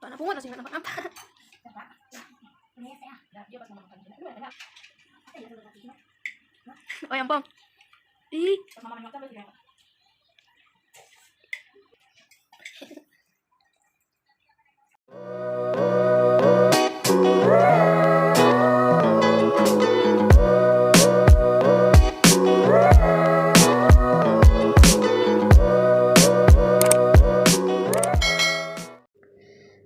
Anak pungut masih anak apa? Oh yang pom. Ih.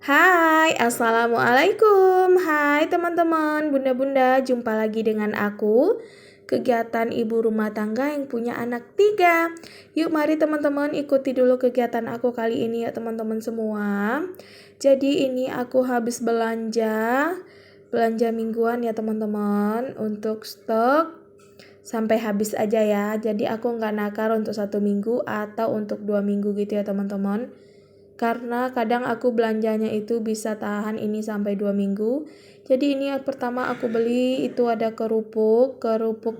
Hai, assalamualaikum. Hai teman-teman, bunda-bunda, jumpa lagi dengan aku. Kegiatan ibu rumah tangga yang punya anak 3. Yuk mari teman-teman ikuti dulu kegiatan aku kali ini ya teman-teman semua. Jadi ini aku habis belanja mingguan ya teman-teman, untuk stok sampai habis aja ya. Jadi aku nggak nakar untuk 1 minggu atau untuk 2 minggu gitu ya teman-teman. Karena kadang aku belanjanya itu bisa tahan ini sampai 2 minggu. Jadi ini yang pertama aku beli itu ada kerupuk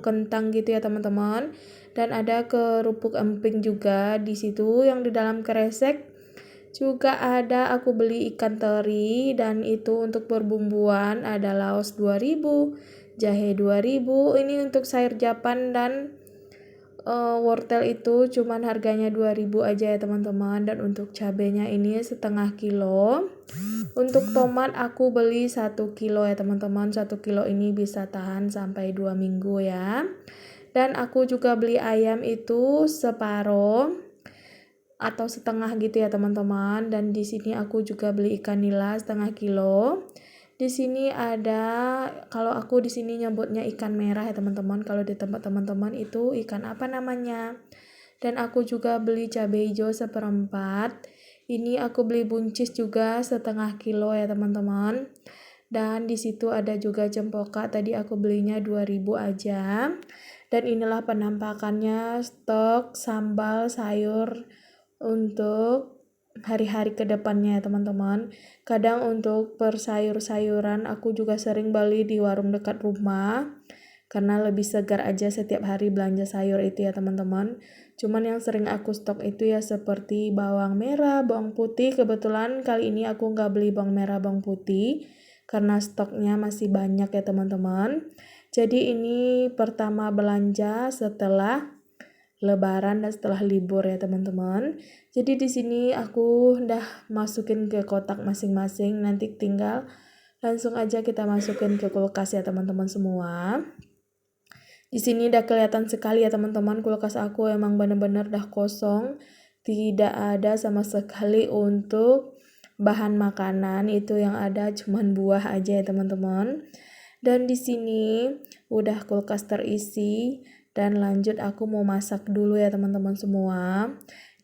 kentang gitu ya teman-teman. Dan ada kerupuk emping juga di situ yang di dalam kresek. Juga ada aku beli ikan teri dan itu untuk perbumbuan ada laos 2000, jahe 2000. Ini untuk sayur japan dan wortel itu cuman harganya 2000 aja ya teman-teman. Dan untuk cabenya ini setengah kilo. Untuk tomat aku beli 1 kilo ya teman-teman. 1 kilo ini bisa tahan sampai 2 minggu ya. Dan aku juga beli ayam itu separuh atau setengah gitu ya teman-teman. Dan di sini aku juga beli ikan nila setengah kilo. Di sini ada, kalau aku di sini nyebutnya ikan merah ya teman-teman. Kalau di tempat teman-teman itu ikan apa namanya? Dan aku juga beli cabai hijau seperempat. Ini aku beli buncis juga setengah kilo ya teman-teman. Dan di situ ada juga cempoka. Tadi aku belinya 2000 aja. Dan inilah penampakannya stok sambal sayur untuk hari-hari ke depannya ya teman-teman. Kadang untuk sayuran aku juga sering beli di warung dekat rumah karena lebih segar aja setiap hari belanja sayur itu ya teman-teman. Cuman yang sering aku stok itu ya seperti bawang merah, bawang putih. Kebetulan kali ini aku nggak beli bawang merah, bawang putih karena stoknya masih banyak ya teman-teman. Jadi ini pertama belanja setelah Lebaran dan setelah libur ya teman-teman. Jadi di sini aku udah masukin ke kotak masing-masing. Nanti tinggal langsung aja kita masukin ke kulkas ya teman-teman semua. Di sini udah kelihatan sekali ya teman-teman, kulkas aku emang bener-bener udah kosong. Tidak ada sama sekali untuk bahan makanan, itu yang ada cuman buah aja ya teman-teman. Dan di sini udah kulkas terisi. Dan lanjut aku mau masak dulu ya teman-teman semua.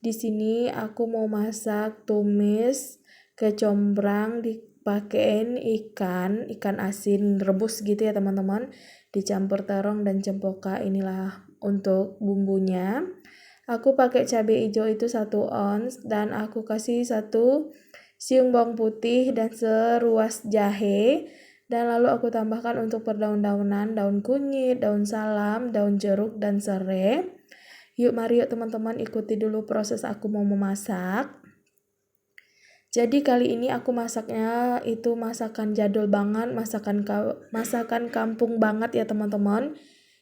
Di sini aku mau masak tumis kecombrang dipakein ikan asin rebus gitu ya teman-teman. Dicampur terong dan cempoka. Inilah untuk bumbunya. Aku pakai cabai hijau itu 1 ons dan aku kasih 1 siung bawang putih dan seruas jahe. Dan lalu aku tambahkan untuk perdaun-daunan, daun kunyit, daun salam, daun jeruk, dan serai. Yuk mari yuk teman-teman ikuti dulu proses aku mau memasak. Jadi kali ini aku masaknya itu masakan jadul banget, masakan kampung banget ya teman-teman.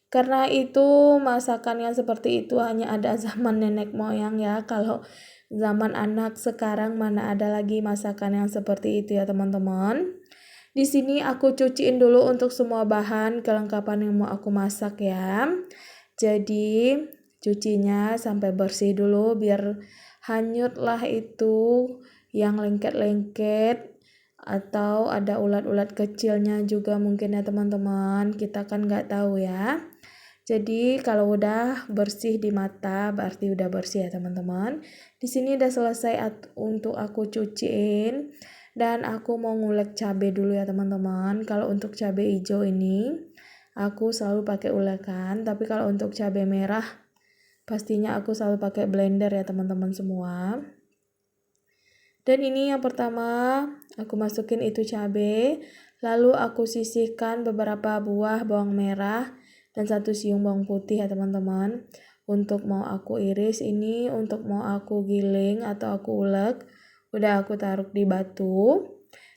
Karena itu masakan yang seperti itu hanya ada zaman nenek moyang ya. Kalau zaman anak sekarang mana ada lagi masakan yang seperti itu ya teman-teman. Di sini aku cuciin dulu untuk semua bahan kelengkapan yang mau aku masak ya. Jadi cucinya sampai bersih dulu biar hanyut lah itu yang lengket-lengket atau ada ulat-ulat kecilnya juga mungkin ya teman-teman. Kita kan nggak tahu ya. Jadi kalau udah bersih di mata berarti udah bersih ya teman-teman. Di sini udah selesai untuk aku cuciin. Dan aku mau ngulek cabai dulu ya teman-teman. Kalau untuk cabai hijau ini aku selalu pakai ulekan. Tapi kalau untuk cabai merah pastinya aku selalu pakai blender ya teman-teman semua. Dan ini yang pertama aku masukin itu cabai. Lalu aku sisihkan beberapa buah bawang merah dan 1 siung bawang putih ya teman-teman. Untuk mau aku iris ini, untuk mau aku giling atau aku ulek udah aku taruh di batu.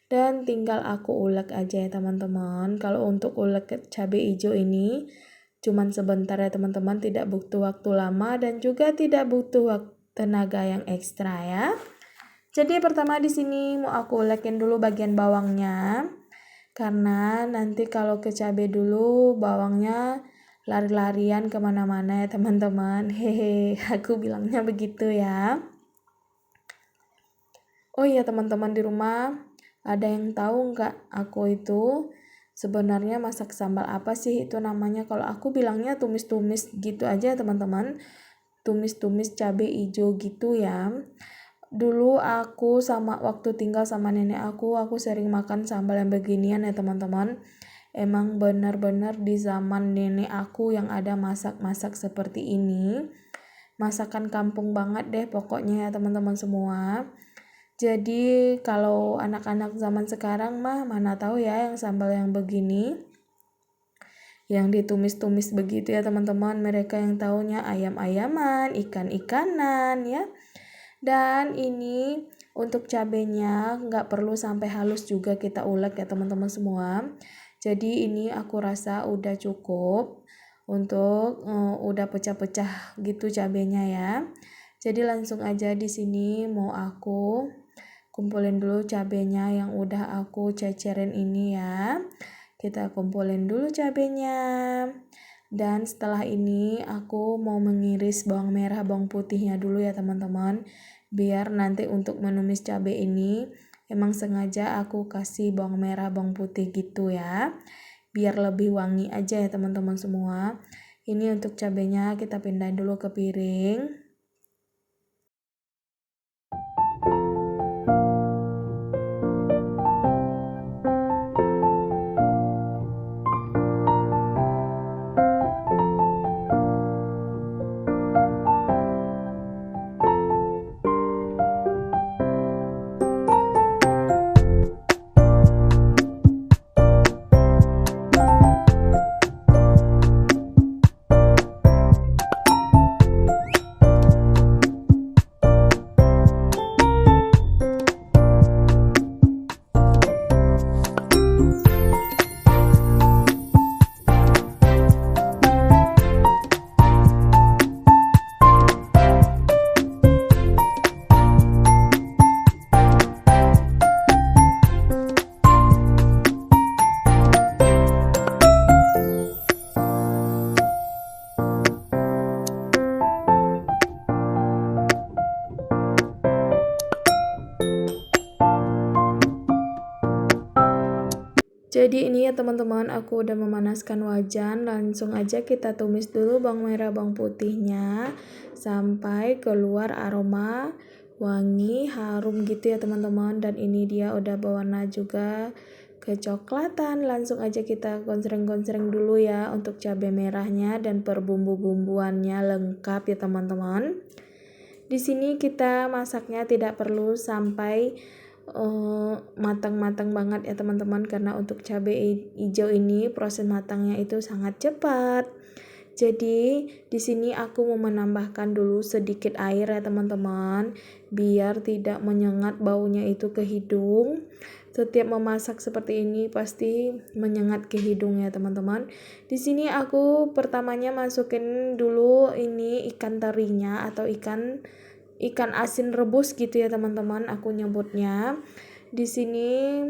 Dan tinggal aku ulek aja ya teman-teman. Kalau untuk ulek cabai hijau ini cuman sebentar ya teman-teman, tidak butuh waktu lama dan juga tidak butuh tenaga yang ekstra ya. Jadi pertama di sini mau aku ulekin dulu bagian bawangnya. Karena nanti kalau ke cabai dulu bawangnya lari-larian kemana-mana ya teman-teman. Hehe, aku bilangnya begitu ya. Oh iya teman-teman di rumah, ada yang tahu nggak aku itu sebenarnya masak sambal apa sih itu namanya? Kalau aku bilangnya tumis-tumis gitu aja teman-teman. Tumis-tumis cabai hijau gitu ya. Dulu aku waktu tinggal sama nenek aku sering makan sambal yang beginian ya teman-teman. Emang benar-benar di zaman nenek aku yang ada masak-masak seperti ini. Masakan kampung banget deh pokoknya ya teman-teman semua. Jadi kalau anak-anak zaman sekarang mah mana tahu ya yang sambal yang begini. Yang ditumis-tumis begitu ya teman-teman. Mereka yang taunya ayam-ayaman, ikan-ikanan ya. Dan ini untuk cabenya nggak perlu sampai halus juga kita ulek ya teman-teman semua. Jadi ini aku rasa udah cukup untuk udah pecah-pecah gitu cabenya ya. Jadi langsung aja di sini mau aku kumpulin dulu cabenya yang udah aku cecerin ini ya. Kita kumpulin dulu cabenya. Dan setelah ini aku mau mengiris bawang merah bawang putihnya dulu ya teman-teman. Biar nanti untuk menumis cabai ini emang sengaja aku kasih bawang merah bawang putih gitu ya. Biar lebih wangi aja ya teman-teman semua. Ini untuk cabainya kita pindahin dulu ke piring. Jadi ini ya teman-teman, aku udah memanaskan wajan, langsung aja kita tumis dulu bawang merah bawang putihnya sampai keluar aroma wangi harum gitu ya teman-teman. Dan ini dia udah berwarna juga kecoklatan. Langsung aja kita gonsreng-gonsreng dulu ya untuk cabai merahnya dan perbumbu-bumbuannya lengkap ya teman-teman. Di sini kita masaknya tidak perlu sampai matang-matang banget ya teman-teman, karena untuk cabai hijau ini proses matangnya itu sangat cepat. Jadi di sini aku mau menambahkan dulu sedikit air ya teman-teman, biar tidak menyengat baunya itu ke hidung. Setiap memasak seperti ini pasti menyengat ke hidung ya teman-teman. Di sini aku pertamanya masukin dulu ini ikan terinya atau ikan asin rebus gitu ya teman-teman aku nyebutnya. Di sini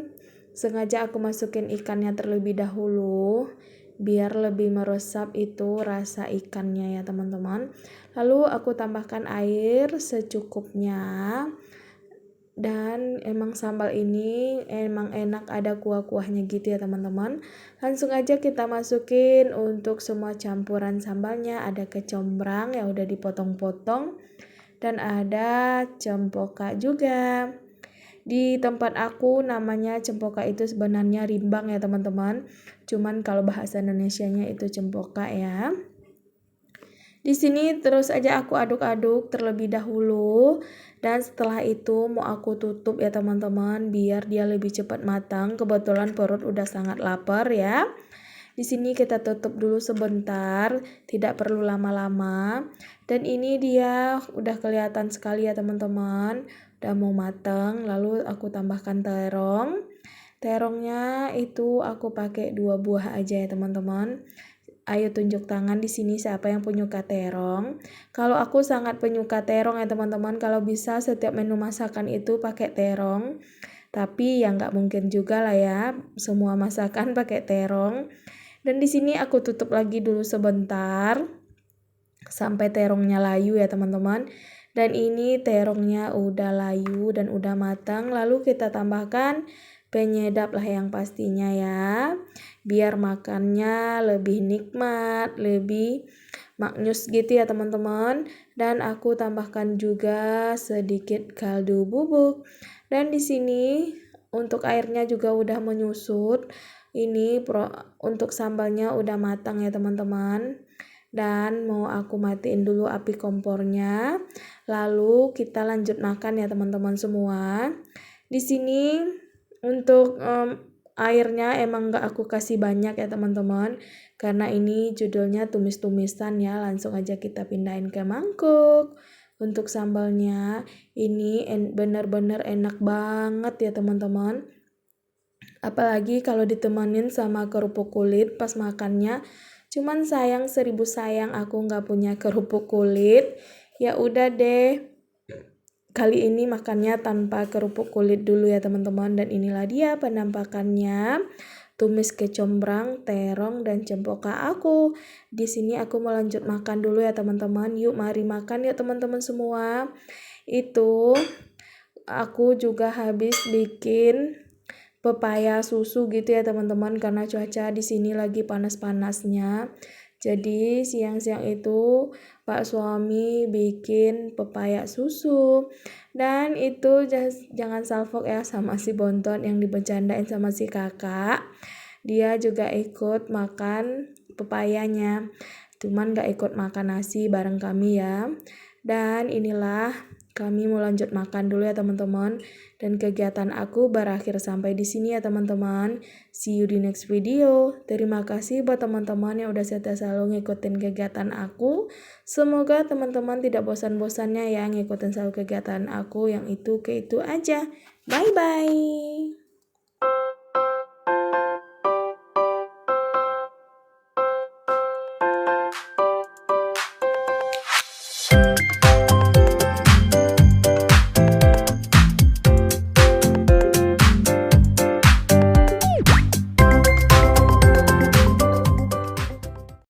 sengaja aku masukin ikannya terlebih dahulu biar lebih meresap itu rasa ikannya ya teman-teman. Lalu aku tambahkan air secukupnya. Dan emang sambal ini emang enak ada kuah-kuahnya gitu ya teman-teman. Langsung aja kita masukin untuk semua campuran sambalnya. Ada kecombrang yang udah dipotong-potong dan ada cempoka juga. Di tempat aku namanya cempoka itu sebenarnya rimbang ya teman-teman. Cuman kalau bahasa Indonesianya itu cempoka ya. Di sini terus aja aku aduk-aduk terlebih dahulu dan setelah itu mau aku tutup ya teman-teman biar dia lebih cepat matang. Kebetulan perut udah sangat lapar ya. Di sini kita tutup dulu sebentar, tidak perlu lama-lama. Dan ini dia udah kelihatan sekali ya teman-teman. udah mau matang. Lalu aku tambahkan terong. Terongnya itu aku pakai 2 buah aja ya teman-teman. Ayo tunjuk tangan di sini siapa yang penyuka terong. Kalau aku sangat penyuka terong ya teman-teman. Kalau bisa setiap menu masakan itu pakai terong. Tapi ya nggak mungkin juga lah ya semua masakan pakai terong. Dan di sini aku tutup lagi dulu sebentar sampai terongnya layu ya teman-teman. Dan ini terongnya udah layu dan udah matang. Lalu kita tambahkan penyedap lah yang pastinya ya. Biar makannya lebih nikmat, lebih maknyus gitu ya teman-teman. Dan aku tambahkan juga sedikit kaldu bubuk. Dan di sini untuk airnya juga udah menyusut. Ini untuk sambalnya udah matang ya teman-teman. Dan mau aku matiin dulu api kompornya. Lalu kita lanjut makan ya teman-teman semua. Di sini untuk airnya emang gak aku kasih banyak ya teman-teman. Karena ini judulnya tumis-tumisan ya. Langsung aja kita pindahin ke mangkuk. Untuk sambalnya ini bener-bener enak banget ya teman-teman. Apalagi kalau ditemanin sama kerupuk kulit pas makannya. Cuman sayang 1000 sayang aku nggak punya kerupuk kulit. Ya udah deh. Kali ini makannya tanpa kerupuk kulit dulu ya teman-teman. Dan inilah dia penampakannya. Tumis kecombrang, terong, dan cempoka aku. Di sini aku mau lanjut makan dulu ya teman-teman. Yuk mari makan yuk teman-teman semua. Itu aku juga habis bikin pepaya susu gitu ya teman-teman, karena cuaca di sini lagi panas-panasnya. Jadi siang-siang itu Pak suami bikin pepaya susu. Dan itu jangan salfok ya sama si Bonton yang dibercandain sama si kakak. Dia juga ikut makan pepayanya. Cuman gak ikut makan nasi bareng kami ya. Dan inilah kami mau lanjut makan dulu ya teman-teman. Dan kegiatan aku berakhir sampai di sini ya teman-teman. See you di next video. Terima kasih buat teman-teman yang udah setia selalu ngikutin kegiatan aku. Semoga teman-teman tidak bosan-bosannya ya ngikutin selalu kegiatan aku yang itu ke itu aja. Bye-bye.